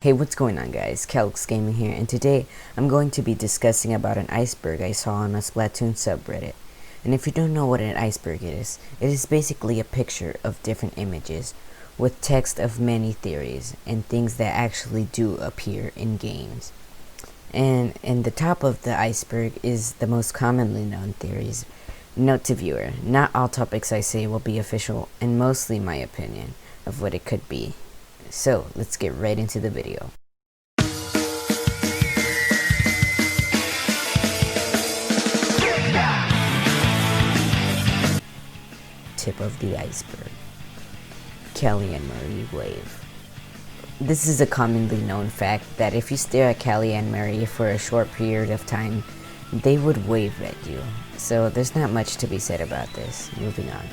Hey, what's going on guys? Kallex Gaming here, and today I'm going to be discussing about an iceberg I saw on a Splatoon subreddit. And if you don't know what an iceberg is, it is basically a picture of different images with text of many theories and things that actually do appear in games. And in the top of the iceberg is the most commonly known theories. Note to viewer, not all topics I say will be official, and mostly my opinion of what it could be. So, let's get right into the video. Tip of the iceberg. Callie and Marie wave. This is a commonly known fact that if you stare at Callie and Marie for a short period of time, they would wave at you. So there's not much to be said about this. Moving on.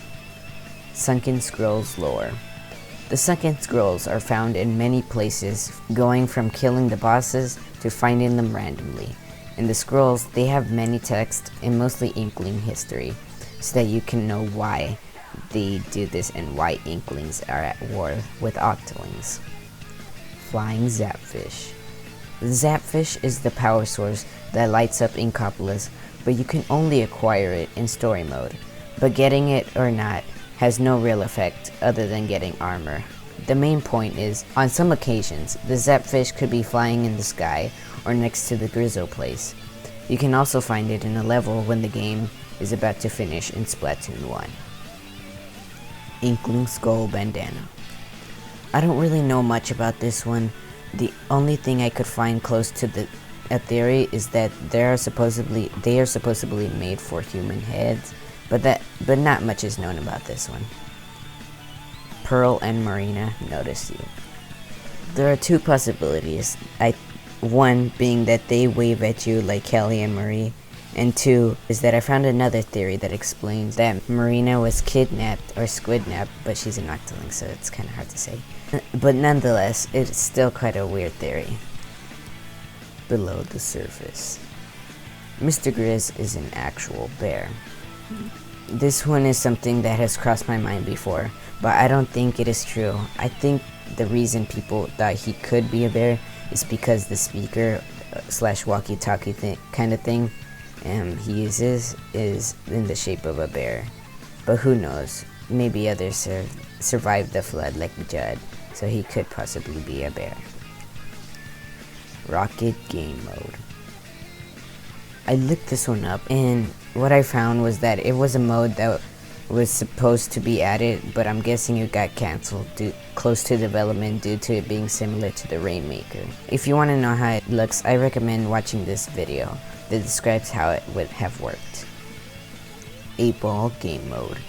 Sunken Scrolls lore. The sunken scrolls are found in many places, going from killing the bosses to finding them randomly. In the scrolls, they have many texts and mostly Inkling history, so that you can know why they do this and why Inklings are at war with octolings. Flying Zapfish. The Zapfish is the power source that lights up Inkopolis, but you can only acquire it in story mode. But getting it or not has no real effect other than getting armor. The main point is, on some occasions, the Zapfish could be flying in the sky or next to the Grizzle place. You can also find it in a level when the game is about to finish in Splatoon 1. Inkling Skull Bandana. I don't really know much about this one. The only thing I could find close to a theory is that they are supposedly made for human heads, but not much is known about this one. Pearl and Marina notice you. There are two possibilities. One being that they wave at you like Callie and Marie, and two is that I found another theory that explains that Marina was kidnapped or squidnapped, but she's an octoling, so it's kind of hard to say. But nonetheless, it's still quite a weird theory. Below the surface. mr.grizz is an actual bear. This one is something that has crossed my mind before, but I don't think it is true. I think the reason people thought he could be a bear is because the speaker / walkie-talkie kind of thing he uses is in the shape of a bear. But who knows, maybe others survived the flood like Judd, so he could possibly be a bear. Rocket Game Mode. I looked this one up, and what I found was that it was a mode that was supposed to be added, but I'm guessing it got cancelled close to development due to it being similar to the Rainmaker. If you want to know how it looks, I recommend watching this video that describes how it would have worked. 8-ball Game Mode.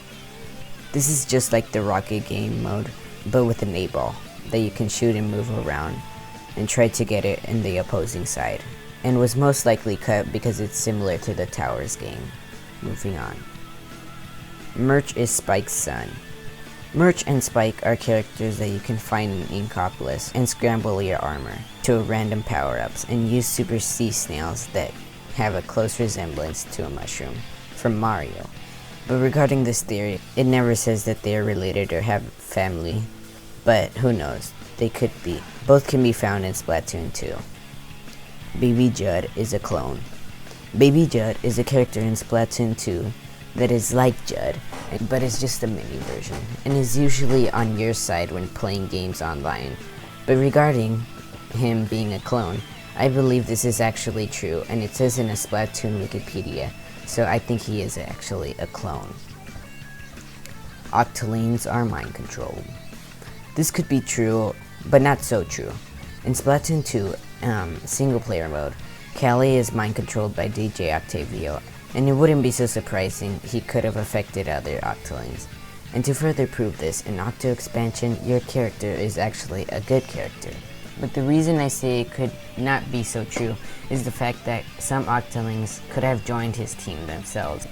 This is just like the Rocket Game Mode, but with an 8-ball that you can shoot and move around and try to get it in the opposing side, and was most likely cut because it's similar to the Towers game. Moving on. Murch is Spike's son. Murch and Spike are characters that you can find in Inkopolis and scramble your armor to random power-ups and use super sea snails that have a close resemblance to a mushroom from Mario. But regarding this theory, it never says that they are related or have family, but who knows, they could be. Both can be found in Splatoon 2. Baby Judd is a clone. Baby Judd is a character in Splatoon 2 that is like Judd, but is just a mini version, and is usually on your side when playing games online. But regarding him being a clone, I believe this is actually true, and it says in a Splatoon Wikipedia, so I think he is actually a clone. Octolings are mind controlled. This could be true, but not so true. In Splatoon 2, single player mode, Callie is mind controlled by DJ Octavio, and it wouldn't be so surprising he could have affected other octolings. And to further prove this, in Octo expansion, your character is actually a good character. But the reason I say it could not be so true is the fact that some octolings could have joined his team themselves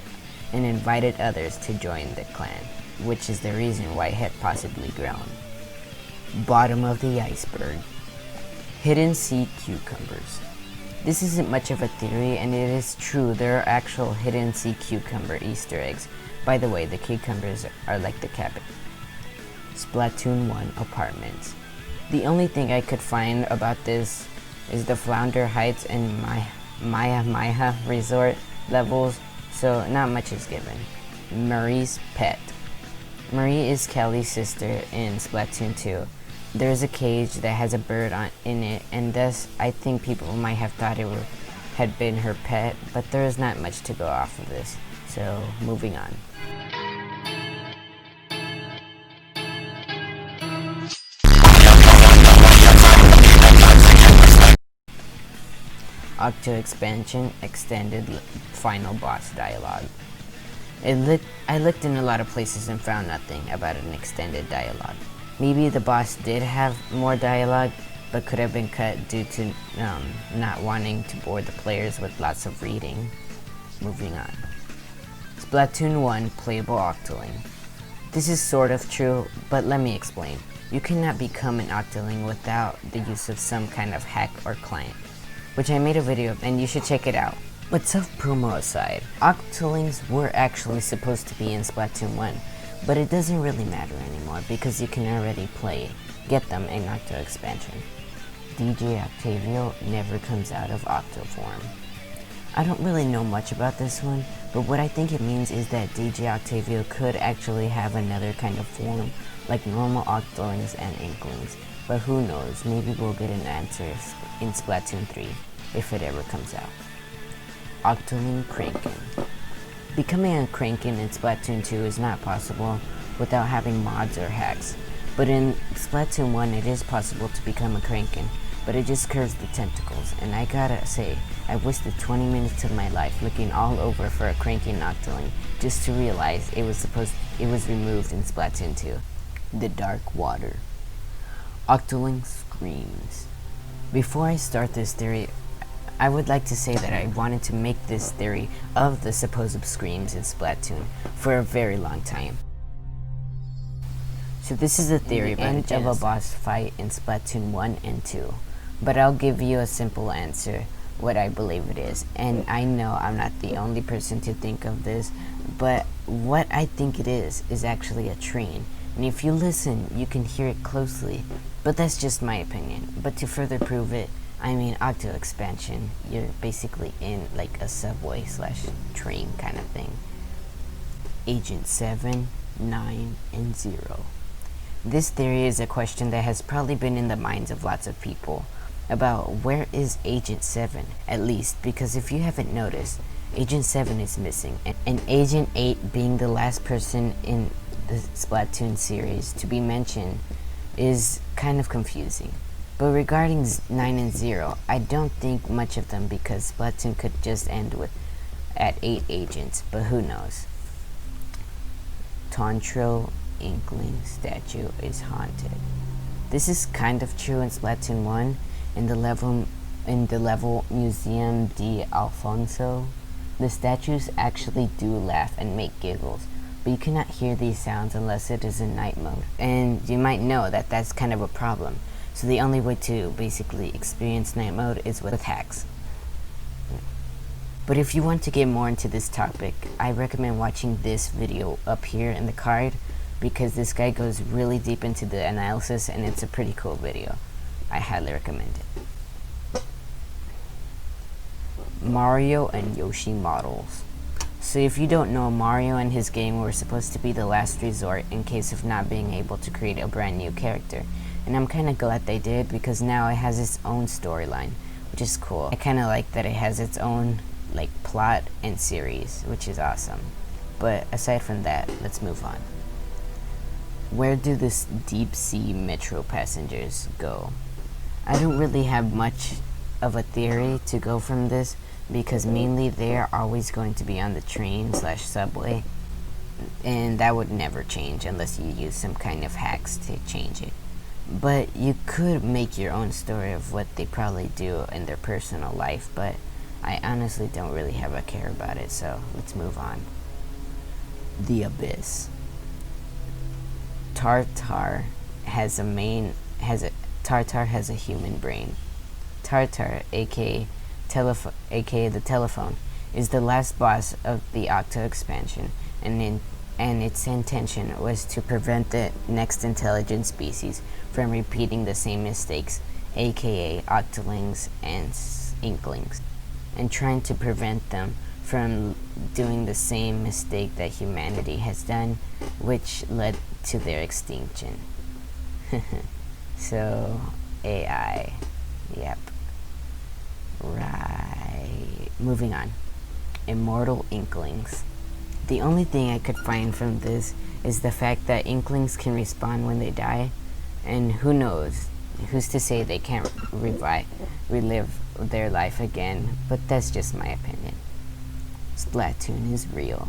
and invited others to join the clan, which is the reason why it had possibly grown. Bottom of the iceberg. Hidden sea cucumbers. This isn't much of a theory, and it is true there are actual hidden sea cucumber Easter eggs. By the way, the cucumbers are like the cabin. Splatoon 1 apartments. The only thing I could find about this is the Flounder Heights and Maya Resort levels, so not much is given. Murray's pet. Marie is Kelly's sister in Splatoon 2. There's a cage that has a bird in it, and thus I think people might have thought had been her pet, but there is not much to go off of this. So moving on. Octo Expansion Extended Final Boss Dialogue. I looked in a lot of places and found nothing about an extended dialogue. Maybe the boss did have more dialogue, but could have been cut due to not wanting to bore the players with lots of reading. Moving on. Splatoon 1 Playable Octoling. This is sort of true, but let me explain. You cannot become an octoling without the use of some kind of hack or client, which I made a video of and you should check it out. But self-promo aside, octolings were actually supposed to be in Splatoon 1, but it doesn't really matter anymore because you can already get them in Octo Expansion. DJ Octavio never comes out of Octo form. I don't really know much about this one, but what I think it means is that DJ Octavio could actually have another kind of form, like normal octolings and inklings, but who knows, maybe we'll get an answer in Splatoon 3, if it ever comes out. Octoling Crankin. Becoming a Crankin in Splatoon 2 is not possible without having mods or hacks, but in Splatoon 1 it is possible to become a Crankin, but it just curves the tentacles, and I gotta say, I wasted 20 minutes of my life looking all over for a Crankin octoling just to realize it was removed in Splatoon 2. The Dark Water. Octoling Screams. Before I start this theory, I would like to say that I wanted to make this theory of the supposed screams in Splatoon for a very long time. So this is a theory of a boss fight in Splatoon 1 and 2, but I'll give you a simple answer, what I believe it is, and I know I'm not the only person to think of this, but what I think it is actually a train, and if you listen, you can hear it closely, but that's just my opinion. But to further prove it, I mean, Octo Expansion, you're basically in like a subway / train kind of thing. Agent 7, 9, and 0. This theory is a question that has probably been in the minds of lots of people about where is Agent 7, at least, because if you haven't noticed, Agent 7 is missing, and Agent 8 being the last person in the Splatoon series to be mentioned is kind of confusing. But regarding 9 and 0, I don't think much of them because Splatoon could just end at 8 agents, but who knows. Torontro Inkling statue is haunted. This is kind of true in Splatoon 1 in the level Museum de Alfonso. The statues actually do laugh and make giggles, but you cannot hear these sounds unless it is in night mode, and you might know that that's kind of a problem. So the only way to basically experience night mode is with hacks. But if you want to get more into this topic, I recommend watching this video up here in the card, because this guy goes really deep into the analysis and it's a pretty cool video. I highly recommend it. Mario and Yoshi models. So if you don't know, Mario and his game were supposed to be the last resort in case of not being able to create a brand new character. And I'm kind of glad they did, because now it has its own storyline, which is cool. I kind of like that it has its own like plot and series, which is awesome. But aside from that, let's move on. Where do this deep sea metro passengers go? I don't really have much of a theory to go from this, because mainly they are always going to be on the train / subway, and that would never change unless you use some kind of hacks to change it. But you could make your own story of what they probably do in their personal life, but I honestly don't really have a care about it, so let's move on. The Abyss. Tartar has a human brain. Tartar, aka the telephone, is the last boss of the Octo expansion, and in and its intention was to prevent the next intelligent species from repeating the same mistakes, aka octolings and inklings, and trying to prevent them from doing the same mistake that humanity has done, which led to their extinction. So, AI. Yep. Right. Moving on. Immortal Inklings. The only thing I could find from this is the fact that Inklings can respawn when they die, and who knows, who's to say they can't relive their life again, but that's just my opinion. Splatoon is real.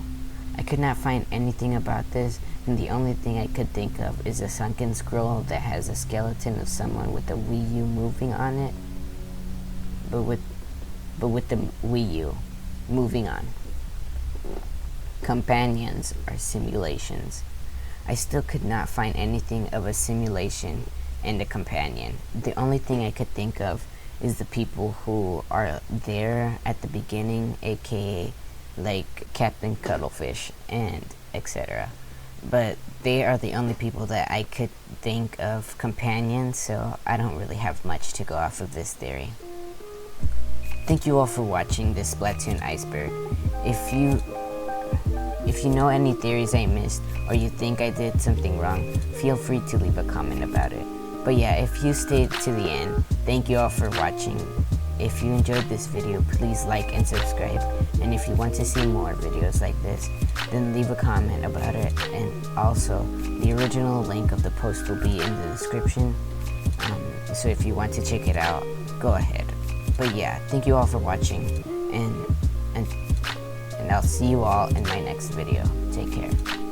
I could not find anything about this, and the only thing I could think of is a sunken scroll that has a skeleton of someone with a Wii U moving on it, but with the Wii U. Moving on. Companions are simulations. I still could not find anything of a simulation and a companion. The only thing I could think of is the people who are there at the beginning, aka like Captain Cuttlefish and etc. But they are the only people that I could think of companions, so I don't really have much to go off of this theory. Thank you all for watching this Splatoon iceberg. If you know any theories I missed, or you think I did something wrong, feel free to leave a comment about it. But yeah, if you stayed to the end, thank you all for watching. If you enjoyed this video, please like and subscribe. And if you want to see more videos like this, then leave a comment about it. And also, the original link of the post will be in the description. So if you want to check it out, go ahead. But yeah, thank you all for watching, and I'll see you all in my next video. Take care.